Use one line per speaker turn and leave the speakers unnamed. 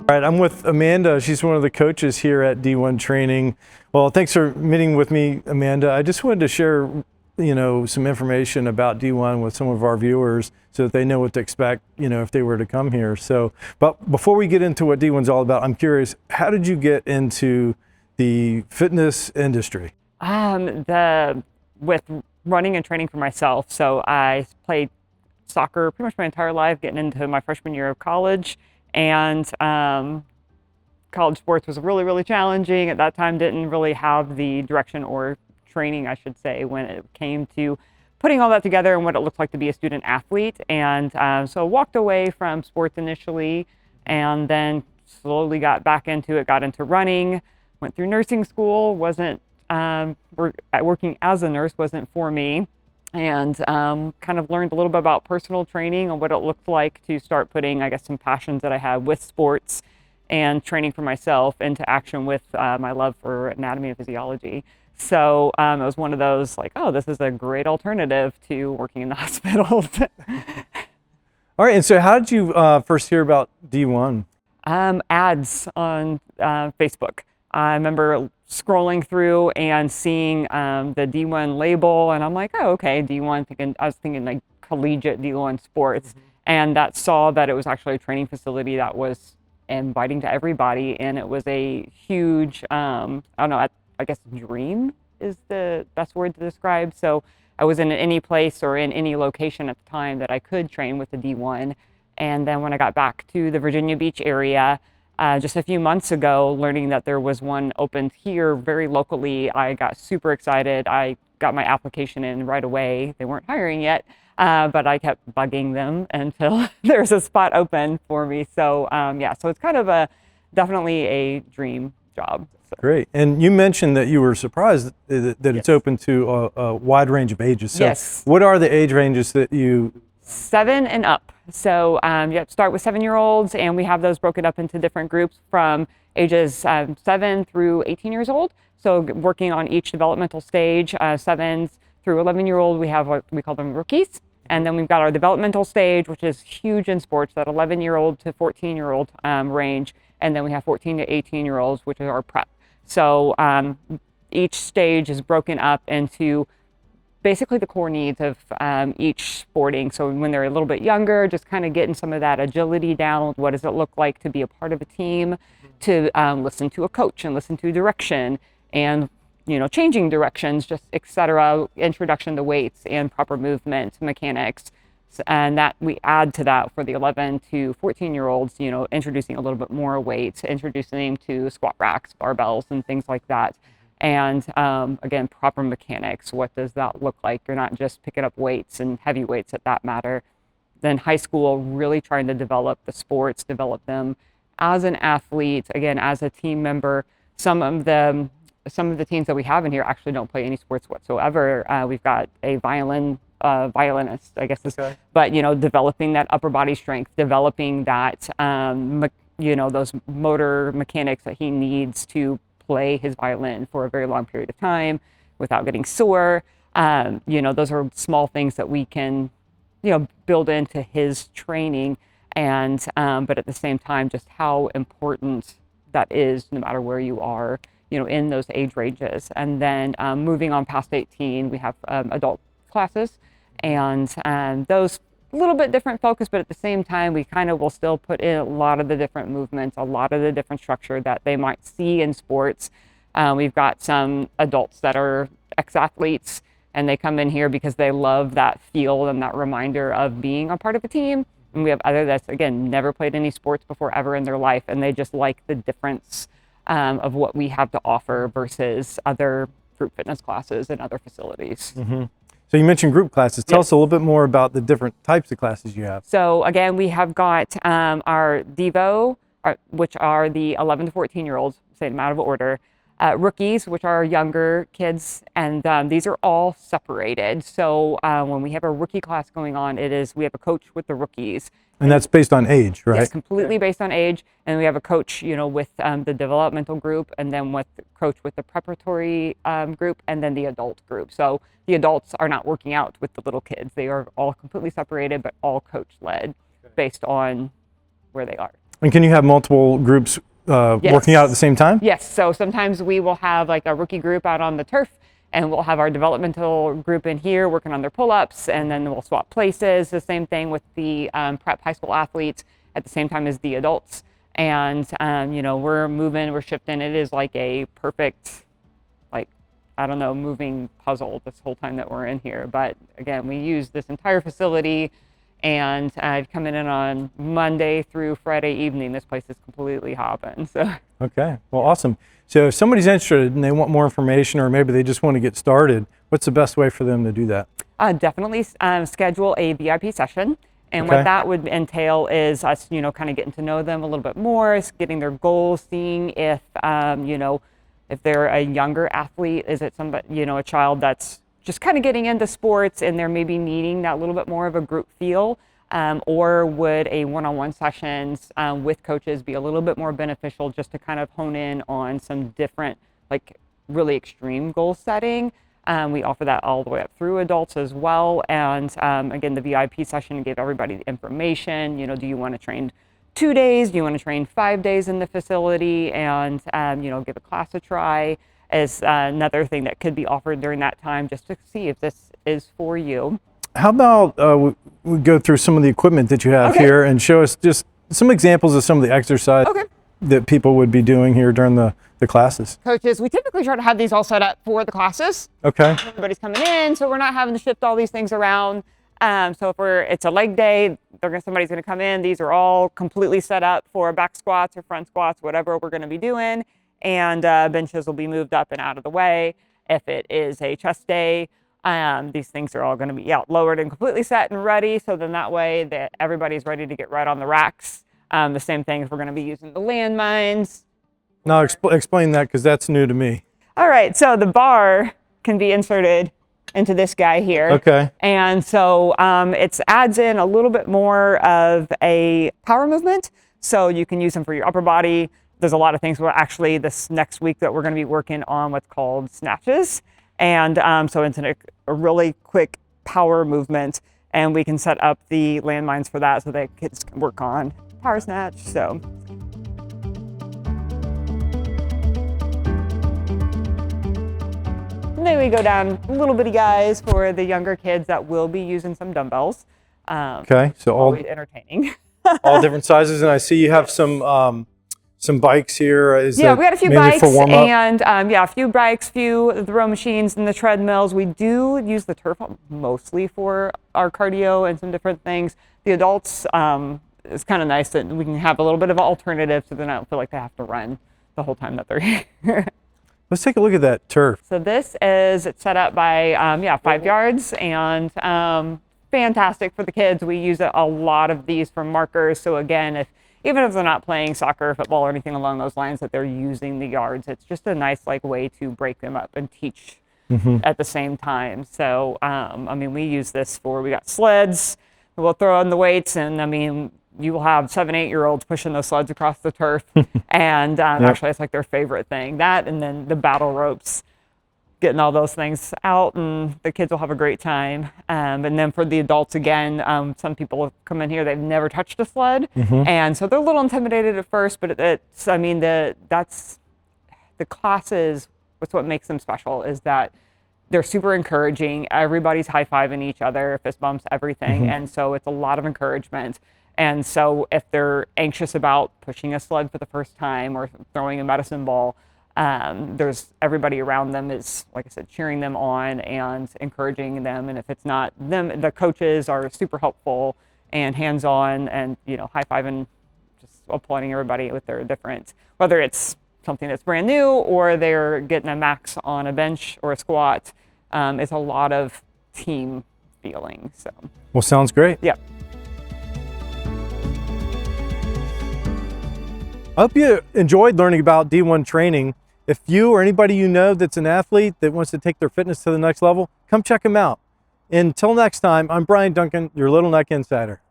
All right, I'm with Amanda. She's one of the coaches here at D1 Training. Well, thanks for meeting with me, Amanda. I just wanted to share, some information about D1 with some of our viewers so that they know what to expect, if they were to come here. So, but before we get into what D1's all about, I'm curious, how did you get into the fitness industry?
With running and training for myself. So I played soccer pretty much my entire life, getting into my freshman year of college. And college sports was really, really challenging. At that time, didn't really have the direction or training, I should say, when it came to putting all that together and what it looked like to be a student athlete. And so walked away from sports initially and then slowly got back into it, got into running, went through nursing school, wasn't working as a nurse wasn't for me, and kind of learned a little bit about personal training and what it looked like to start putting, I guess, some passions that I had with sports and training for myself into action with my love for anatomy and physiology. So it was one of those like, oh, this is a great alternative to working in the hospital.
All right, and so how did you first hear about D1?
Ads on Facebook. I remember scrolling through and seeing the D1 label, and I'm like, oh, okay, D1. I was thinking like collegiate D1 sports, and that saw that it was actually a training facility that was inviting to everybody, and it was a huge, I don't know, I guess dream is the best word to describe. So I was in any place or in any location at the time that I could train with the D1, and then when I got back to the Virginia Beach area, just a few months ago, learning that there was one opened here very locally, I got super excited. I got my application in right away. They weren't hiring yet, but I kept bugging them until there's a spot open for me. So so it's kind of definitely a dream job. So.
Great. And you mentioned that you were surprised that it's open to a wide range of ages. So
yes.
What are the age ranges that you...
7 and up. So you have to start with 7-year-olds, and we have those broken up into different groups from ages 7 through 18 years old. So working on each developmental stage, 7s through 11-year-old, we have what we call them rookies. And then we've got our developmental stage, which is huge in sports, that 11-year-old to 14-year-old range. And then we have 14 to 18-year-olds, which is our prep. So each stage is broken up into basically the core needs of each sporting. So when they're a little bit younger, just kind of getting some of that agility down. What does it look like to be a part of a team, to listen to a coach and listen to direction and, changing directions, just et cetera, introduction to weights and proper movement mechanics. And that we add to that for the 11 to 14-year-olds, introducing a little bit more weights, introducing them to squat racks, barbells, and things like that. And again, proper mechanics. What does that look like? You're not just picking up weights and heavy weights at that matter. Then high school, really trying to develop the sports, develop them as an athlete, again, as a team member. Some of the teams that we have in here actually don't play any sports whatsoever. We've got a violinist, I guess. Okay. But, developing that upper body strength, developing that, those motor mechanics that he needs to play his violin for a very long period of time without getting sore. Those are small things that we can, build into his training. And, but at the same time, just how important that is no matter where you are, in those age ranges. And then moving on past 18, we have adult classes, and those a little bit different focus, but at the same time, we kind of will still put in a lot of the different movements, a lot of the different structure that they might see in sports. We've got some adults that are ex-athletes, and they come in here because they love that feel and that reminder of being a part of a team. And we have other that's, again, never played any sports before ever in their life, and they just like the difference of what we have to offer versus other group fitness classes and other facilities.
Mm-hmm. So you mentioned group classes. Tell us a little bit more about the different types of classes you have.
So again, we have got our Devo, which are the 11 to 14-year-olds, say them out of order. Rookies, which are younger kids, and these are all separated. So when we have a rookie class going on, we have a coach with the rookies.
And that's based on age, right?
Yes, completely based on age. And we have a coach, with the developmental group, and then with the coach with the preparatory group, and then the adult group. So the adults are not working out with the little kids. They are all completely separated, but all coach-led based on where they are.
And can you have multiple groups working out at the same time?
Yes. So sometimes we will have like a rookie group out on the turf, and we'll have our developmental group in here working on their pull-ups, and then we'll swap places. The same thing with the prep high school athletes at the same time as the adults. And, you know, we're moving, we're shifting. It is like a perfect, like, I don't know, moving puzzle this whole time that we're in here. But again, we use this entire facility, and I'd come in on Monday through Friday evening. This place is completely hopping. So.
Okay, well, awesome. So if somebody's interested and they want more information, or maybe they just want to get started, what's the best way for them to do that?
Definitely schedule a VIP session. And
Okay.
what that would entail is us, you know, kind of getting to know them a little bit more, getting their goals, seeing if, you know, if they're a younger athlete, is it somebody, you know, a child that's just kind of getting into sports and they're maybe needing that little bit more of a group feel, or would a one-on-one sessions with coaches be a little bit more beneficial just to kind of hone in on some different, like really extreme goal setting. We offer that all the way up through adults as well. And again, the VIP session gave everybody the information. You know, do you want to train 2 days? Do you want to train 5 days in the facility? And, you know, give a class a try as another thing that could be offered during that time, just to see if this is for you.
How about we go through some of the equipment that you have here and show us just some examples of some of the exercise that people would be doing here during the classes.
Coaches, we typically try to have these all set up for the classes.
Okay.
Everybody's coming in, so we're not having to shift all these things around. So if it's a leg day, somebody's going to come in. These are all completely set up for back squats or front squats, whatever we're going to be doing. And benches will be moved up and out of the way. If it is a chest day, these things are all going to be lowered and completely set and ready. So then that way that everybody's ready to get right on the racks. The same thing if we're going to be using the landmines.
Now explain that, because that's new to me.
All right, so the bar can be inserted into this guy here.
Okay.
And so it adds in a little bit more of a power movement. So you can use them for your upper body. There's a lot of things. We're actually this next week that we're going to be working on what's called snatches. And so it's a really quick power movement. And we can set up the landmines for that so that kids can work on power snatch. So. And then we go down little bitty guys for the younger kids that will be using some dumbbells.
Okay, so all
entertaining.
all different sizes, and I see you have some bikes here. Is
we
that
got a few
mainly
bikes
for warm-up?
and a few bikes, few of the row machines and the treadmills. We do use the turf mostly for our cardio and some different things. The adults, it's kind of nice that we can have a little bit of an alternative so they don't feel like they have to run the whole time that they're here.
Let's take a look at that turf.
So this is, it's set up by 5 yards, and fantastic for the kids. We use a lot of these for markers. So again, even if they're not playing soccer, football, or anything along those lines, that they're using the yards, it's just a nice way to break them up and teach at the same time. So I mean, we use this we got sleds. We'll throw in the weights, and I mean, you will have 7, 8-year-olds pushing those sleds across the turf. And actually, it's like their favorite thing. That, and then the battle ropes, getting all those things out, and the kids will have a great time. And then for the adults, again, some people come in here, they've never touched a sled. And so they're a little intimidated at first, but it's, I mean, that's the classes, what's what makes them special is that they're super encouraging. Everybody's high-fiving each other, fist bumps, everything. And so it's a lot of encouragement. And so if they're anxious about pushing a sled for the first time or throwing a medicine ball, there's everybody around them is, like I said, cheering them on and encouraging them. And if it's not them, the coaches are super helpful and hands-on and, you know, high-fiving, just applauding everybody with their different, whether it's something that's brand new or they're getting a max on a bench or a squat. It's a lot of team feeling. So.
Well, sounds great.
Yeah.
I hope you enjoyed learning about D1 training. If you or anybody you know that's an athlete that wants to take their fitness to the next level, come check them out. Until next time, I'm Brian Duncan, your Little Neck Insider.